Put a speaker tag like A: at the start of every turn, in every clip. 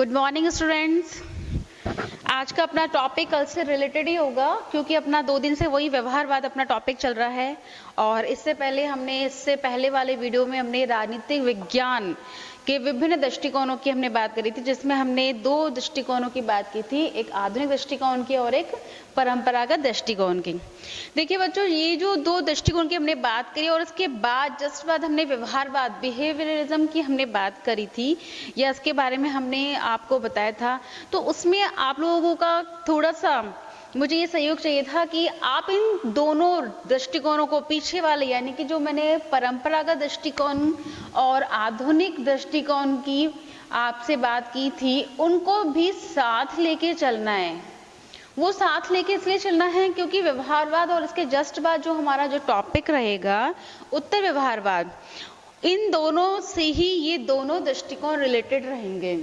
A: Good morning students. आज का अपना टॉपिक कल से रिलेटेड ही होगा क्योंकि अपना 2 दिन से वही व्यवहारवाद अपना टॉपिक चल रहा है। और इससे पहले वाले वीडियो में हमने राजनीतिक विज्ञान के विभिन्न दृष्टिकोणों की हमने बात करी थी, जिसमें हमने 2 दृष्टिकोणों की बात की थी, एक आधुनिक दृष्टिकोण की और एक परंपरागत दृष्टिकोण की। देखिए बच्चों, ये जो 2 दृष्टिकोण की हमने बात करी और उसके बाद जस्ट बाद हमने व्यवहारवाद बिहेवियरिज्म की हमने बात करी थी या इसके बारे में हमने आपको बताया था। तो उसमें आप लोगों का थोड़ा सा मुझे ये सहयोग चाहिए था कि आप इन दोनों दृष्टिकोणों को पीछे वाले यानी कि जो मैंने परंपरागत दृष्टिकोण और आधुनिक दृष्टिकोण की आपसे बात की थी, उनको भी साथ लेके चलना है। वो साथ लेके इसलिए चलना है क्योंकि व्यवहारवाद और इसके जस्ट बाद जो हमारा जो टॉपिक रहेगा उत्तर व्यवहारवाद, इन दोनों से ही ये दोनों दृष्टिकोण रिलेटेड रहेंगे।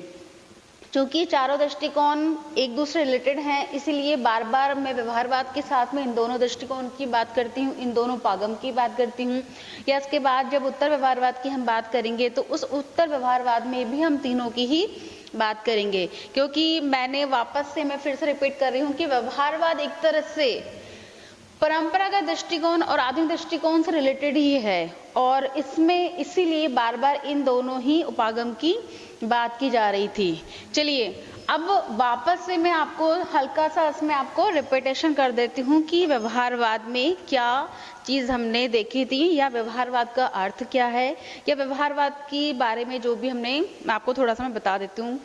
A: क्योंकि चारों दृष्टिकोण एक दूसरे रिलेटेड हैं, इसीलिए बार बार मैं व्यवहारवाद के साथ में इन दोनों दृष्टिकोण की बात करती हूँ, इन दोनों पागम की बात करती हूँ। या इसके बाद जब उत्तर व्यवहारवाद की हम बात करेंगे तो उस उत्तर व्यवहारवाद में भी हम तीनों की ही बात करेंगे। क्योंकि मैं फिर से रिपीट कर रही हूँ कि व्यवहारवाद एक तरह से परंपरागत दृष्टिकोण और आधुनिक दृष्टिकोण से रिलेटेड ही है और इसमें इसीलिए बार बार इन दोनों ही उपागम की बात की जा रही थी। चलिए अब वापस से मैं आपको हल्का सा इसमें आपको रिपीटेशन कर देती हूँ कि व्यवहारवाद में क्या चीज़ हमने देखी थी या व्यवहारवाद का अर्थ क्या है या व्यवहारवाद के बारे में जो भी हमने आपको थोड़ा सा मैं बता देती हूँ।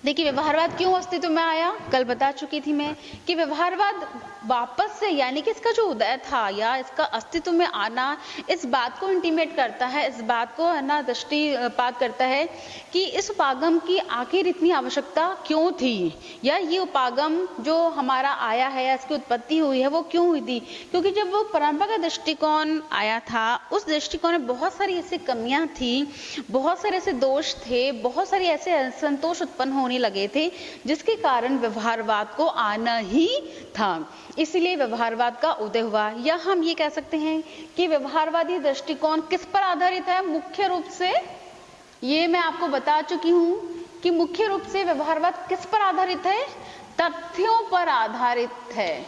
A: देखिए व्यवहारवाद क्यों अस्तित्व में आया, कल बता चुकी थी मैं कि व्यवहारवाद वापस से यानी कि इसका जो उदय था या इसका अस्तित्व में आना इस बात को इंटीमेट करता है, इस बात को है ना दृष्टिपात करता है कि इस उपागम की आखिर इतनी आवश्यकता क्यों थी या ये उपागम जो हमारा आया है या इसकी उत्पत्ति हुई है वो क्यों हुई थी। क्योंकि जब वो परंपरागत दृष्टिकोण आया था उस दृष्टिकोण में बहुत सारी ऐसी कमियां थी, बहुत सारे ऐसे दोष थे, बहुत सारे ऐसे असंतोष उत्पन्न होने लगे थे जिसके कारण व्यवहारवाद को आना ही था। इसलिए व्यवहारवाद का उदय हुआ। या हम ये कह सकते हैं कि व्यवहारवादी दृष्टिकोण किस पर आधारित है, मुख्य रूप से ये मैं आपको बता चुकी हूं कि मुख्य रूप से व्यवहारवाद किस पर आधारित है, तथ्यों पर आधारित है।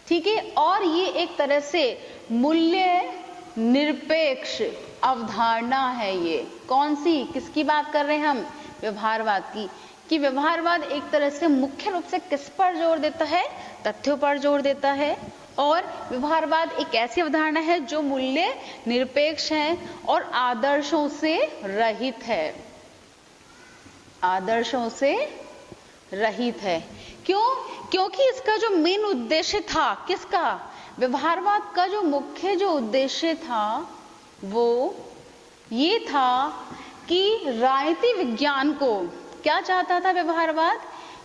A: ठीक है, और ये एक तरह से मूल्य निरपेक्ष अवधारणा है। ये कौन सी, किसकी बात कर रहे हैं हम, व्यवहारवाद की। कि व्यवहारवाद एक तरह से मुख्य रूप से किस पर जोर देता है, तथ्यों पर जोर देता है। और व्यवहारवाद एक ऐसी अवधारणा है जो मूल्य निरपेक्ष है और आदर्शों से रहित है, आदर्शों से रहित है। क्यों? क्योंकि इसका जो मेन उद्देश्य था, किसका, व्यवहारवाद का जो मुख्य जो उद्देश्य था वो ये था कि राजनीति विज्ञान को, क्या चाहता था व्यवहारवाद,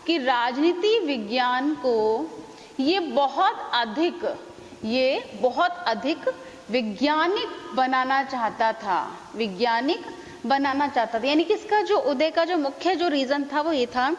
A: कि राजनीति विज्ञान को ये बहुत अधिक वैज्ञानिक बनाना चाहता था, वैज्ञानिक बनाना चाहता था। यानी कि इसका जो उदय का जो मुख्य जो रीजन था वो ये था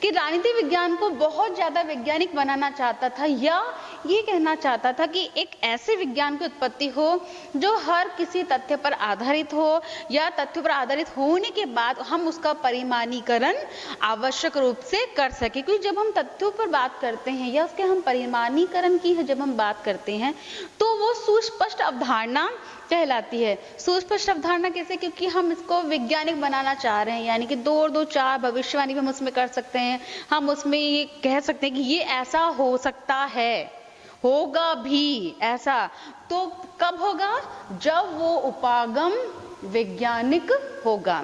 A: कि राजनीति विज्ञान को बहुत ज्यादा वैज्ञानिक बनाना चाहता था, या ये कहना चाहता था कि एक ऐसे विज्ञान की उत्पत्ति हो जो हर किसी तथ्य पर आधारित हो या तथ्य पर आधारित होने के बाद हम उसका परिमाणीकरण आवश्यक रूप से कर सके। क्योंकि जब हम तथ्यों पर बात करते हैं या उसके हम परिमाणीकरण की जब हम बात करते हैं तो वो सुस्पष्ट अवधारणा कहलाती है। सुस्पष्ट अवधारणा कैसे, क्योंकि हम इसको वैज्ञानिक बनाना चाह रहे हैं। यानी कि 2 और 2 4 भविष्यवाणी भी हम उसमें कर सकते हैं, हम उसमें ये कह सकते हैं कि ये ऐसा हो सकता है, होगा भी ऐसा। तो कब होगा, जब वो उपागम वैज्ञानिक होगा।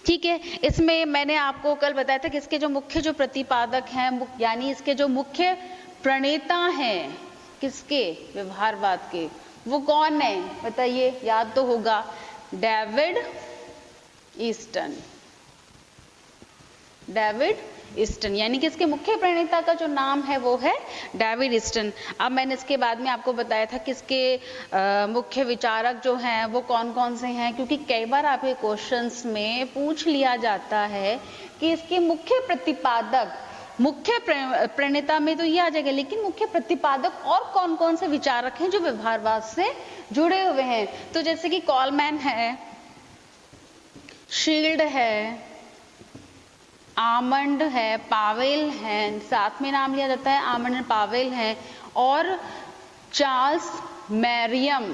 A: ठीक है, इसमें मैंने आपको कल बताया था कि इसके जो मुख्य जो प्रतिपादक हैं यानी इसके जो मुख्य प्रणेता हैं किसके, व्यवहारवाद के, वो कौन है बताइए, याद तो होगा, डेविड ईस्टन। डेविड ईस्टन यानी कि इसके मुख्य प्रणेता का जो नाम है वो है डेविड ईस्टन। अब मैंने इसके बाद में आपको बताया था कि इसके मुख्य विचारक जो हैं वो कौन कौन से हैं, क्योंकि कई बार आपके क्वेश्चंस में पूछ लिया जाता है कि इसके मुख्य प्रतिपादक, मुख्य प्रणेता में तो ये आ जाएगा, लेकिन मुख्य प्रतिपादक और कौन कौन से विचारक हैं जो व्यवहारवाद से जुड़े हुए हैं। तो जैसे कि कॉलमैन है, शील्ड है, आमंड है, पावेल है, साथ में नाम लिया जाता है, आमंड एंड पावेल है, और चार्ल्स मैरियम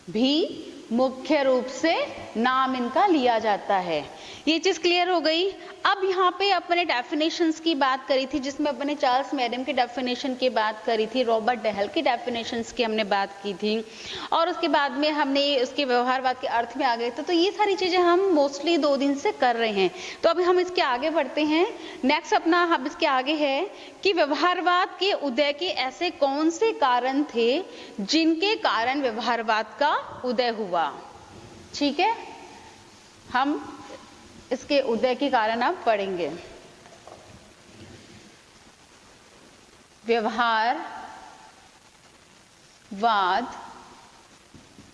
A: भी मुख्य रूप से नाम इनका लिया जाता है। ये चीज क्लियर हो गई। अब यहाँ पे अपने डेफिनेशंस की बात करी थी, जिसमें अपने चार्ल्स मैरियम की डेफिनेशन की बात करी थी, रॉबर्ट डेहल की डेफिनेशंस की हमने बात की थी, और उसके बाद में हमने उसके व्यवहारवाद के अर्थ में आ गए थे। तो ये सारी चीजें हम मोस्टली 2 दिन से कर रहे हैं। तो अभी हम इसके आगे बढ़ते हैं। नेक्स्ट अपना हम इसके आगे है कि व्यवहारवाद के उदय के ऐसे कौन से कारण थे जिनके कारण व्यवहारवाद का उदय हुआ। ठीक है, हम इसके उदय के कारण अब पढ़ेंगे। व्यवहारवाद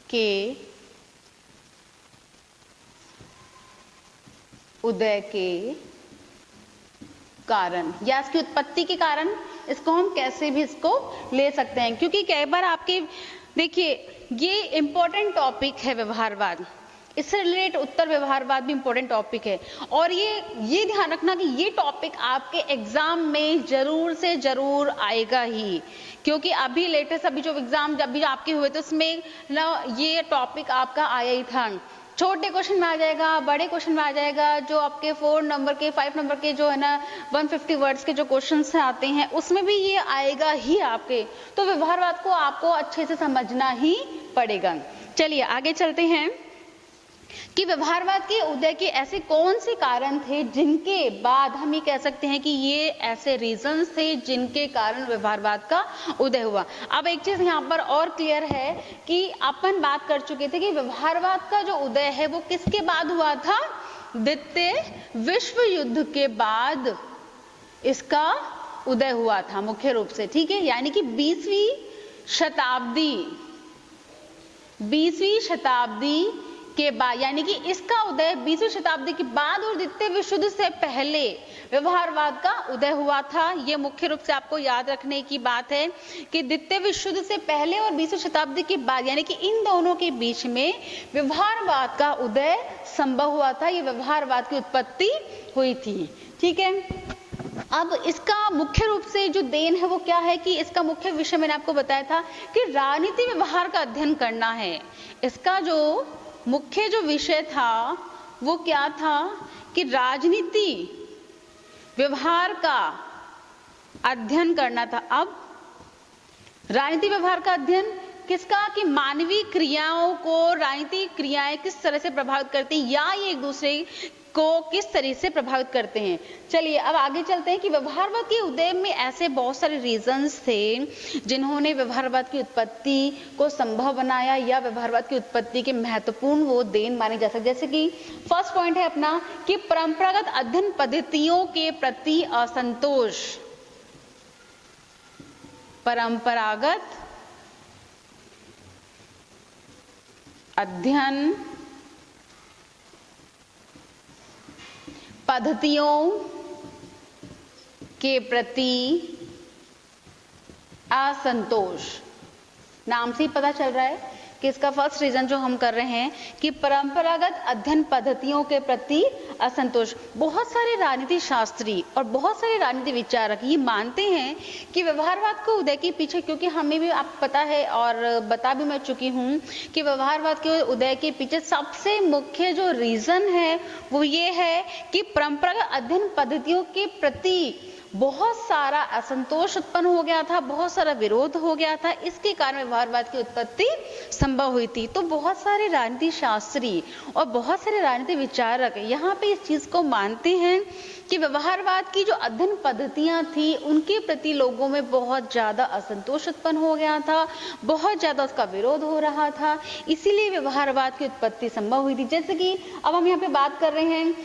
A: के उदय के कारण या इसकी उत्पत्ति के कारण, इसको हम कैसे भी इसको ले सकते हैं, क्योंकि कई बार आपके देखिए ये इंपॉर्टेंट टॉपिक है व्यवहारवाद, इससे रिलेटेड उत्तर व्यवहारवाद भी इंपॉर्टेंट टॉपिक है। और ये ध्यान रखना कि ये टॉपिक आपके एग्जाम में जरूर से जरूर आएगा ही, क्योंकि अभी लेटेस्ट अभी जो एग्जाम जब भी आपके हुए थे उसमें ना ये टॉपिक आपका आया ही था। छोटे क्वेश्चन में आ जाएगा, बड़े क्वेश्चन में आ जाएगा, जो आपके 4 नंबर के 5 नंबर के जो है ना 150 वर्ड्स के जो क्वेश्चंस आते हैं उसमें भी ये आएगा ही आपके। तो व्यवहारवाद को आपको अच्छे से समझना ही पड़ेगा। चलिए आगे चलते हैं कि व्यवहारवाद के उदय के ऐसे कौन से कारण थे जिनके बाद हम ये कह सकते हैं कि ये ऐसे रीजंस थे जिनके कारण व्यवहारवाद का उदय हुआ। अब एक चीज यहाँ पर और क्लियर है कि अपन बात कर चुके थे कि व्यवहारवाद का जो उदय है वो किसके बाद हुआ था, द्वितीय विश्व युद्ध के बाद इसका उदय हुआ था मुख्य रूप से। ठीक है, यानी कि 20वीं शताब्दी के बाद, यानी कि इसका उदय 20वीं शताब्दी के बाद और द्वितीय विश्व युद्ध से पहले व्यवहारवाद का उदय हुआ था। यह मुख्य रूप से आपको याद रखने की बात है कि द्वितीय विश्व युद्ध से पहले और 20वीं शताब्दी के बाद, यानी कि इन दोनों के बीच में व्यवहारवाद का उदय संभव हुआ था, ये व्यवहारवाद की उत्पत्ति हुई थी। ठीक है, अब इसका मुख्य रूप से जो देन है वो क्या है कि इसका मुख्य विषय मैंने आपको बताया था कि राजनीति व्यवहार का अध्ययन करना है। इसका जो मुख्य जो विषय था वो क्या था कि राजनीति व्यवहार का अध्ययन करना था। अब राजनीति व्यवहार का अध्ययन किसका, कि मानवीय क्रियाओं को राजनीतिक क्रियाएं किस तरह से प्रभावित करती हैं या ये एक दूसरे को किस तरह से प्रभावित करते हैं। चलिए अब आगे चलते हैं कि व्यवहारवाद के उदय में ऐसे बहुत सारे रीजंस थे जिन्होंने व्यवहारवाद की उत्पत्ति को संभव बनाया या व्यवहारवाद की उत्पत्ति के महत्वपूर्ण वो देन माने जा सकते। जैसे कि फर्स्ट पॉइंट है अपना कि परंपरागत अध्ययन पद्धतियों के प्रति असंतोष। परंपरागत अध्ययन पद्धतियों के प्रति असंतोष। नाम से ही पता चल रहा है कि इसका फर्स्ट रीजन जो हम कर रहे हैं कि परंपरागत अध्ययन पद्धतियों के प्रति असंतोष। बहुत सारे राजनीति शास्त्री और बहुत सारे राजनीति विचारक ये मानते हैं कि व्यवहारवाद को उदय के पीछे, क्योंकि हमें भी आप पता है और बता भी मैं चुकी हूँ कि व्यवहारवाद के उदय के पीछे सबसे मुख्य जो रीजन है वो ये है कि परंपरागत अध्ययन पद्धतियों के प्रति बहुत सारा असंतोष उत्पन्न हो गया था, बहुत सारा विरोध हो गया था, इसके कारण व्यवहारवाद की उत्पत्ति संभव हुई थी। तो बहुत सारे राजनीति शास्त्री और बहुत सारे राजनीति विचारक यहाँ पे इस चीज को मानते हैं कि व्यवहारवाद की जो अध्ययन पद्धतियां थी उनके प्रति लोगों में बहुत ज्यादा असंतोष उत्पन्न हो गया था, बहुत ज्यादा उसका विरोध हो रहा था, इसीलिए व्यवहारवाद की उत्पत्ति संभव हुई थी। जैसे कि अब हम यहाँ पे बात कर रहे हैं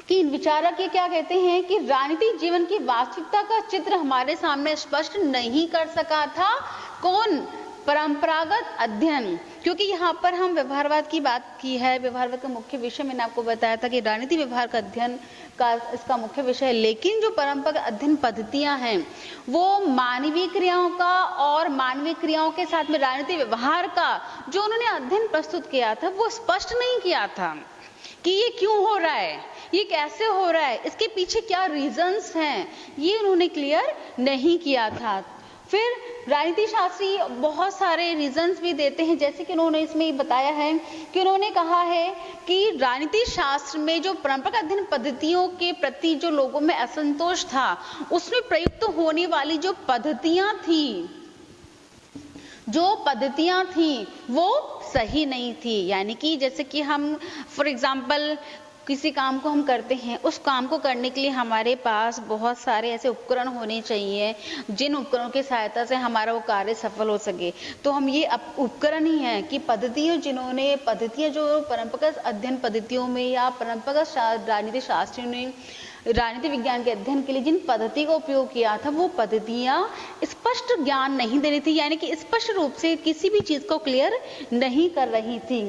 A: कि विचारक ये क्या कहते हैं कि राजनीतिक जीवन की वास्तविकता का चित्र हमारे सामने स्पष्ट नहीं कर सका था। कौन? परंपरागत अध्ययन। क्योंकि यहाँ पर हम व्यवहारवाद की बात की है, व्यवहारवाद का मुख्य विषय मैंने आपको बताया था कि राजनीति व्यवहार का अध्ययन का इसका मुख्य विषय है, लेकिन जो परंपरागत अध्ययन पद्धतियां हैं वो मानवीय क्रियाओं का और मानवीय क्रियाओं के साथ में राजनीति व्यवहार का जो उन्होंने अध्ययन प्रस्तुत किया था वो स्पष्ट नहीं किया था। कि ये क्यों हो रहा है, ये कैसे हो रहा है, इसके पीछे क्या रीजंस हैं, ये उन्होंने क्लियर नहीं किया था। फिर राजनीति शास्त्री बहुत सारे रीजंस भी देते हैं, जैसे कि उन्होंने इसमें बताया है कि उन्होंने कहा है कि राजनीति शास्त्र में जो परंपरागत अध्ययन पद्धतियों के प्रति जो लोगों में असंतोष था, उसमें प्रयुक्त होने वाली जो पद्धतियां थी वो सही नहीं थी। यानी कि जैसे कि हम फॉर एग्जाम्पल किसी काम को हम करते हैं, उस काम को करने के लिए हमारे पास बहुत सारे ऐसे उपकरण होने चाहिए जिन उपकरणों की सहायता से हमारा वो कार्य सफल हो सके। तो हम ये उपकरण ही हैं कि पद्धतियां जो परंपरागत अध्ययन पद्धतियों में या परंपरागत राजनीति शास्त्रियों ने राजनीति विज्ञान के अध्ययन के लिए जिन पद्धति का उपयोग किया था, वो पद्धतियां स्पष्ट ज्ञान नहीं दे रही थी, यानी कि स्पष्ट रूप से किसी भी चीज को क्लियर नहीं कर रही थी।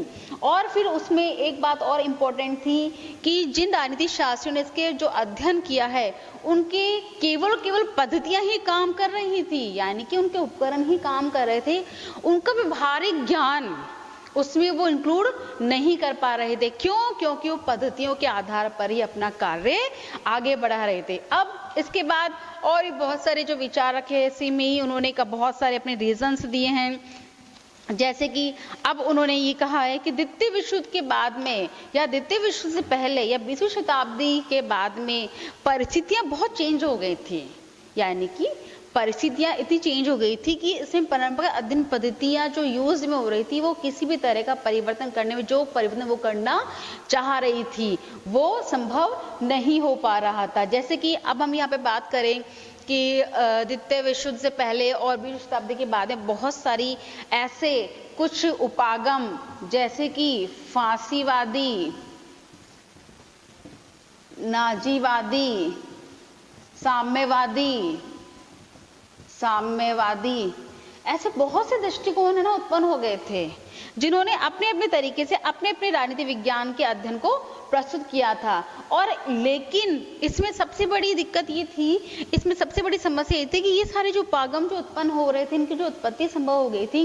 A: और फिर उसमें एक बात और इम्पोर्टेंट थी कि जिन राजनीति शास्त्रियों ने इसके जो अध्ययन किया है, उनके केवल पद्धतियां ही काम कर रही थी, यानी कि उनके उपकरण ही काम कर रहे थे, उनका व्यवहारिक ज्ञान उसमें वो इंक्लूड नहीं कर पा रहे थे। क्यों? क्योंकि वो पद्धतियों के आधार पर ही अपना कार्य आगे बढ़ा रहे थे। अब इसके बाद और भी बहुत सारे जो विचारक है, इसी में ही उन्होंने बहुत सारे अपने रीजंस दिए हैं। जैसे कि अब उन्होंने ये कहा है कि द्वितीय विश्व युद्ध के बाद में या द्वितीय विश्व से पहले या 20वीं शताब्दी के बाद में परिस्थितियां बहुत चेंज हो गई थी, यानी कि परिस्थितियां इतनी चेंज हो गई थी कि इसमें परंपरागत अध्ययन पद्धतियां जो यूज में हो रही थी, वो किसी भी तरह का परिवर्तन करने में जो परिवर्तन वो करना चाह रही थी, वो संभव नहीं हो पा रहा था। जैसे कि अब हम यहाँ पे बात करें कि द्वितीय विश्व युद्ध से पहले और 20वीं शताब्दी के बाद में बहुत सारी ऐसे कुछ उपागम, जैसे कि फांसीवादी, नाजीवादी, साम्यवादी, ऐसे बहुत से दृष्टिकोण है ना उत्पन्न हो गए थे, जिन्होंने अपने अपने तरीके से अपने अपने राजनीति विज्ञान के अध्ययन को प्रस्तुत किया था। और लेकिन इसमें सबसे बड़ी दिक्कत ये थी, इसमें सबसे बड़ी समस्या ये थी कि ये सारे जो उपागम जो उत्पन्न हो रहे थे, इनकी जो उत्पत्ति संभव हो गई थी,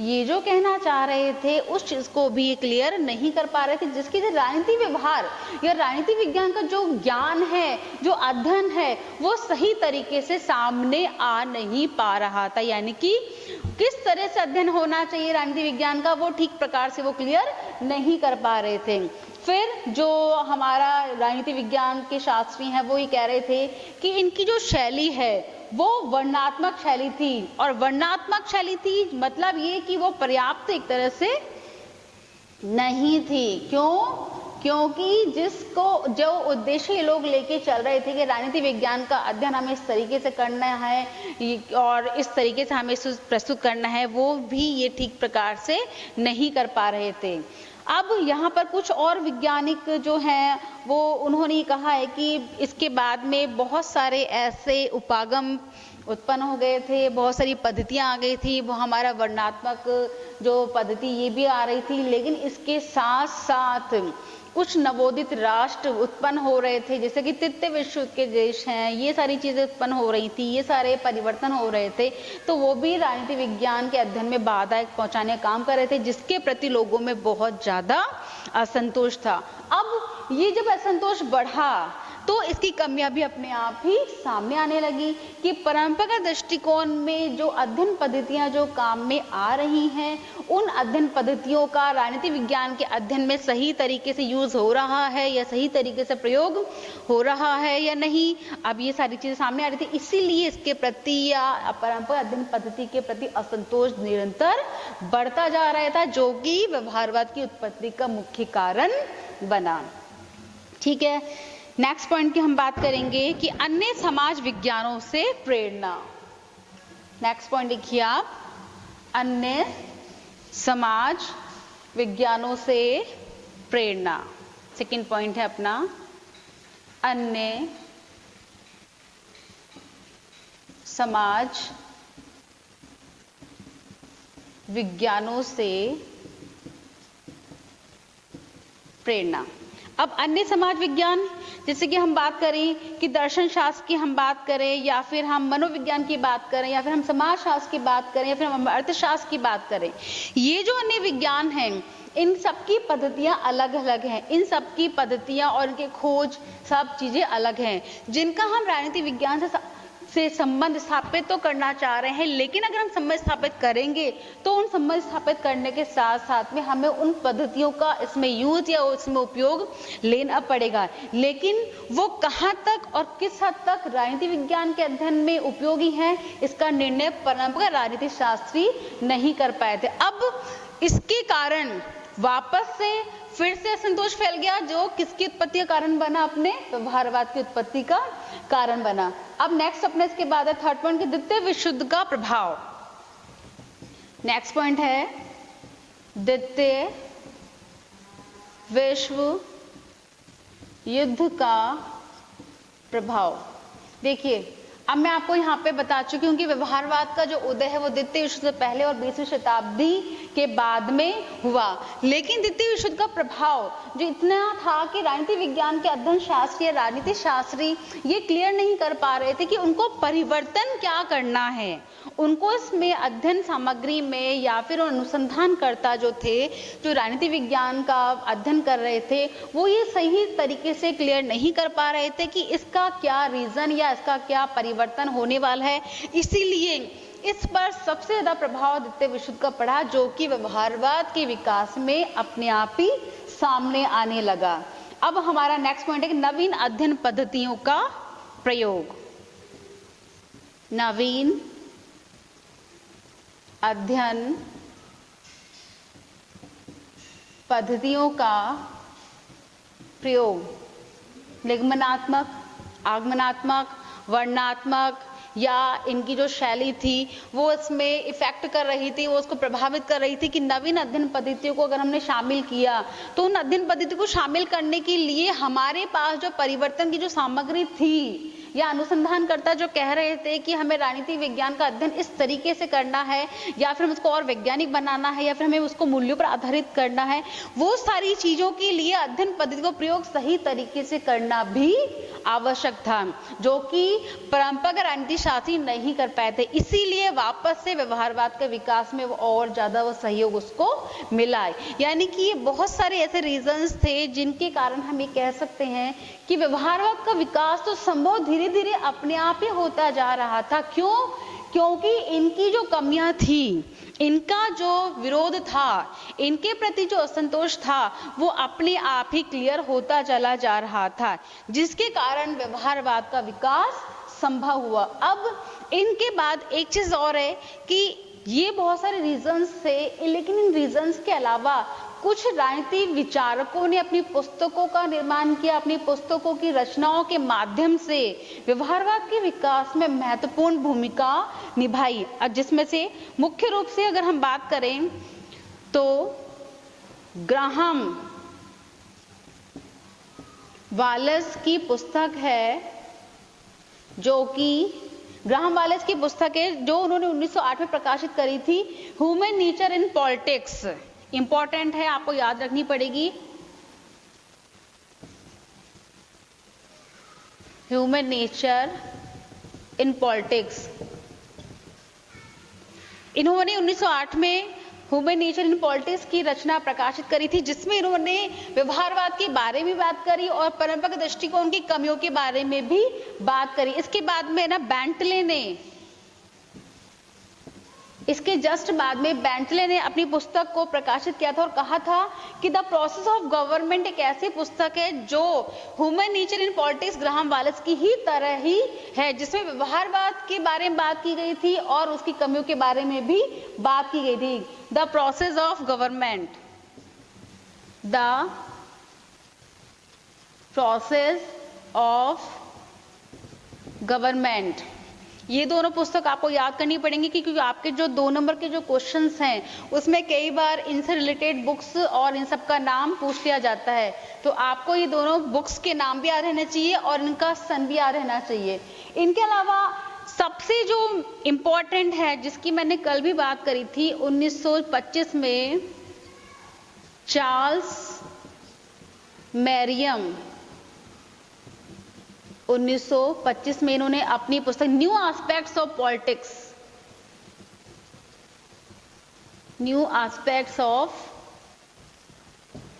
A: ये जो कहना चाह रहे थे उस चीज को भी ये क्लियर नहीं कर पा रहे थे, जिसकी राजनीति व्यवहार या राजनीति विज्ञान का जो ज्ञान है, जो अध्ययन है, वो सही तरीके से सामने आ नहीं पा रहा था। यानी कि किस तरह से अध्ययन होना चाहिए राजनीति विज्ञान का, वो ठीक प्रकार से वो क्लियर नहीं कर पा रहे थे। फिर जो हमारा राजनीति विज्ञान के शास्त्री हैं, वो ये कह रहे थे कि इनकी जो शैली है वो वर्णनात्मक शैली थी, और वर्णनात्मक शैली थी मतलब ये कि वो पर्याप्त एक तरह से नहीं थी। क्यों? क्योंकि जो उद्देश्य ये लोग लेके चल रहे थे कि राजनीति विज्ञान का अध्ययन हमें इस तरीके से करना है और इस तरीके से हमें इसे प्रस्तुत करना है, वो भी ये ठीक प्रकार से नहीं कर पा रहे थे। अब यहाँ पर कुछ और वैज्ञानिक जो हैं, वो उन्होंने कहा है कि इसके बाद में बहुत सारे ऐसे उपागम उत्पन्न हो गए थे, बहुत सारी पद्धतियां आ गई थी, वो हमारा वर्णनात्मक जो पद्धति ये भी आ रही थी, लेकिन इसके साथ साथ कुछ नवोदित राष्ट्र उत्पन्न हो रहे थे, जैसे कि तृतीय विश्व के देश हैं, ये सारी चीजें उत्पन्न हो रही थी, ये सारे परिवर्तन हो रहे थे, तो वो भी राजनीति विज्ञान के अध्ययन में बाधा पहुंचाने का काम कर रहे थे, जिसके प्रति लोगों में बहुत ज्यादा असंतोष था। अब ये जब असंतोष बढ़ा तो इसकी कमियां भी अपने आप ही सामने आने लगी कि परंपरागत दृष्टिकोण में जो अध्ययन पद्धतियां जो काम में आ रही हैं, उन अध्ययन पद्धतियों का राजनीति विज्ञान के अध्ययन में सही तरीके से यूज हो रहा है या सही तरीके से प्रयोग हो रहा है या नहीं, अब ये सारी चीजें सामने आ रही थी। इसीलिए इसके प्रति या परंपरागत अध्ययन पद्धति के प्रति असंतोष निरंतर बढ़ता जा रहा था, जो कि व्यवहारवाद की उत्पत्ति का मुख्य कारण बना। ठीक है, नेक्स्ट पॉइंट की हम बात करेंगे कि अन्य समाज विज्ञानों से प्रेरणा। नेक्स्ट पॉइंट लिखिए आप, अन्य समाज विज्ञानों से प्रेरणा। सेकंड पॉइंट है अपना, अन्य समाज विज्ञानों से प्रेरणा। अब अन्य समाज विज्ञान, जैसे कि हम बात करें कि दर्शन शास्त्र की हम बात करें, या फिर हम मनोविज्ञान की बात करें, या फिर हम समाज शास्त्र की बात करें, या फिर हम अर्थशास्त्र की बात करें, ये जो अन्य विज्ञान हैं, इन सबकी पद्धतियां अलग अलग हैं, इन सबकी पद्धतियां और इनके खोज सब चीजें अलग हैं, जिनका हम राजनीति विज्ञान से संबंध स्थापित तो करना चाह रहे हैं। लेकिन अगर हम संबंध स्थापित करेंगे तो उन संबंध स्थापित करने के साथ साथ में हमें उन पद्धतियों का इसमें यूज या उसमें उपयोग लेना पड़ेगा। लेकिन वो कहाँ तक और किस हद तक राजनीति विज्ञान के अध्ययन में उपयोगी है, इसका निर्णय परंपरागत राजनीति शास्त्री नहीं कर पाए थे। अब इसके कारण वापस से फिर से असंतोष फैल गया, जो किसकी उत्पत्ति का कारण बना, अपने व्यवहारवाद की उत्पत्ति का कारण बना। अब नेक्स्ट अपने इसके बाद है थर्ड पॉइंट, द्वितीय विश्व युद्ध का प्रभाव। नेक्स्ट पॉइंट है द्वितीय विश्व युद्ध का प्रभाव। देखिए, अब मैं आपको यहाँ पे बता चुकी हूँ कि व्यवहारवाद का जो उदय है वो द्वितीय विश्व युद्ध से पहले और 20वीं शताब्दी के बाद में हुआ। लेकिन द्वितीय विश्व युद्ध का प्रभाव जो इतना था कि राजनीति विज्ञान के अध्ययन शास्त्री या राजनीति शास्त्री ये क्लियर नहीं कर पा रहे थे कि उनको परिवर्तन क्या करना है। उनको इसमें अध्ययन सामग्री में या फिर अनुसंधानकर्ता जो थे, जो राजनीति विज्ञान का अध्ययन कर रहे थे, वो ये सही तरीके से क्लियर नहीं कर पा रहे थे कि इसका क्या रीजन या इसका क्या परिवर्तन होने वाला है। इसीलिए इस पर सबसे ज्यादा प्रभाव द्वितीय विश्व युद्ध का पड़ा, जो कि व्यवहारवाद के विकास में अपने आप ही सामने आने लगा। अब हमारा नेक्स्ट पॉइंट है कि नवीन अध्ययन पद्धतियों का प्रयोग। नवीन अध्ययन पद्धतियों का प्रयोग, निगमनात्मक, आगमनात्मक, वर्णनात्मक या इनकी जो शैली थी वो इसमें इफेक्ट कर रही थी, वो उसको प्रभावित कर रही थी कि नवीन अध्ययन पद्धतियों को अगर हमने शामिल किया तो उन अध्ययन पद्धति को शामिल करने के लिए हमारे पास जो परिवर्तन की जो सामग्री थी या अनुसंधानकर्ता जो कह रहे थे कि हमें राजनीति विज्ञान का अध्ययन इस तरीके से करना है या फिर हम उसको और वैज्ञानिक बनाना है या फिर हमें उसको मूल्यों पर आधारित करना है, वो सारी चीजों के लिए अध्ययन पद्धति को प्रयोग सही तरीके से करना भी आवश्यक था, जो कि परंपरागत राजनीति शास्त्री नहीं कर पाए थे। इसीलिए वापस से व्यवहारवाद के विकास में वो और ज्यादा वो सहयोग उसको मिला। यानी कि ये बहुत सारे ऐसे रीजंस थे जिनके कारण हम ये कह सकते हैं कि व्यवहारवाद का विकास तो संभव धीरे धीरे अपने आप ही होता जा रहा था। क्यों? क्योंकि इनकी जो कमियां थी, इनका जो विरोध था, इनके प्रति जो असंतोष था, वो अपने आप ही क्लियर होता चला जा रहा था, जिसके कारण व्यवहारवाद का विकास संभव हुआ। अब इनके बाद एक चीज और है कि ये बहुत सारे रीजंस थे, लेकिन इन रीजंस के अलावा कुछ राजनीति विचारकों ने अपनी पुस्तकों का निर्माण किया, अपनी पुस्तकों की रचनाओं के माध्यम से व्यवहारवाद के विकास में महत्वपूर्ण भूमिका निभाई। जिसमें से मुख्य रूप से अगर हम बात करें तो ग्राहम वालेस की पुस्तक है, जो कि ग्राहम वालेस की पुस्तक है जो उन्होंने 1908 में प्रकाशित करी थी, human nature in politics. Important है, आपको याद रखनी पड़ेगी। Human nature in politics. इन्होंने 1908 में ह्यूमन नेचर इन पॉलिटिक्स की रचना प्रकाशित करी थी, जिसमें इन्होंने व्यवहारवाद के बारे में बात करी और परंपरागत दृष्टिकोण की कमियों के बारे में भी बात करी। इसके बाद में ना बेंटले ने, इसके जस्ट बाद में बेंटले ने अपनी पुस्तक को प्रकाशित किया था और कहा था कि द प्रोसेस ऑफ गवर्नमेंट एक ऐसी पुस्तक है जो human nature in politics Graham wireless की ही तरह ही है, जिसमें व्यवहारवाद के बारे में बात की गई थी और उसकी कमियों के बारे में भी बात की गई थी। The process of government, the process of government, ये दोनों पुस्तक आपको याद करनी पड़ेंगी क्योंकि आपके जो 2 नंबर के जो क्वेश्चंस हैं उसमें कई बार इनसे रिलेटेड बुक्स और इन सब का नाम पूछ लिया जाता है, तो आपको ये दोनों बुक्स के नाम भी याद रहना चाहिए और इनका सन भी याद रहना चाहिए। इनके अलावा सबसे जो इम्पोर्टेंट है, जिसकी मैंने कल भी बात करी थी, 1925 में चार्ल्स मैरियम, 1925 में इन्होंने अपनी पुस्तक new aspects of politics, new aspects of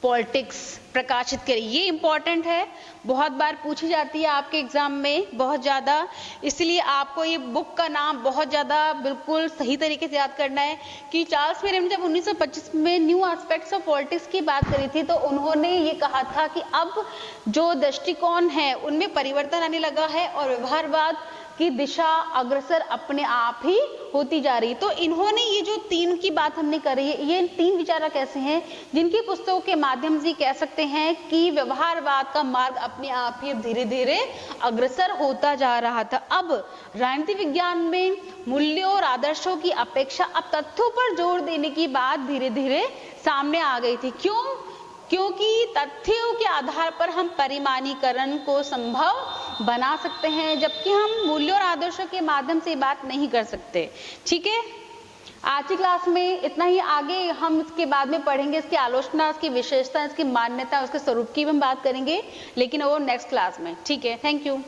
A: politics प्रकाशित करी। ये इंपॉर्टेंट है, बहुत बार पूछी जाती है आपके एग्जाम में बहुत ज्यादा, इसलिए आपको ये बुक का नाम बहुत ज्यादा बिल्कुल सही तरीके से याद करना है कि चार्ल्स मेरियम ने जब 1925 में न्यू एस्पेक्ट्स ऑफ पॉलिटिक्स की बात करी थी तो उन्होंने ये कहा था कि अब जो दृष्टिकोण है उनमें परिवर्तन आने लगा है और व्यवहारवाद की दिशा अग्रसर अपने आप ही होती जा रही। तो इन्होंने ये जो तीन की बात हमने करी है, ये तीन विचारक ऐसे हैं जिनकी पुस्तकों के माध्यम से कह सकते हैं कि व्यवहारवाद का मार्ग अपने आप ही धीरे धीरे अग्रसर होता जा रहा था। अब राजनीति विज्ञान में मूल्यों और आदर्शों की अपेक्षा अब तथ्यों पर जोर देने की बात धीरे धीरे सामने आ गई थी। क्यों? क्योंकि तथ्यों के आधार पर हम परिमाणीकरण को संभव बना सकते हैं, जबकि हम मूल्यों और आदर्शों के माध्यम से बात नहीं कर सकते। ठीक है, आज की क्लास में इतना ही। आगे हम इसके बाद में पढ़ेंगे इसकी आलोचना, इसकी विशेषता, इसकी मान्यता, उसके स्वरूप की भी हम बात करेंगे, लेकिन वो नेक्स्ट क्लास में। ठीक है, थैंक यू।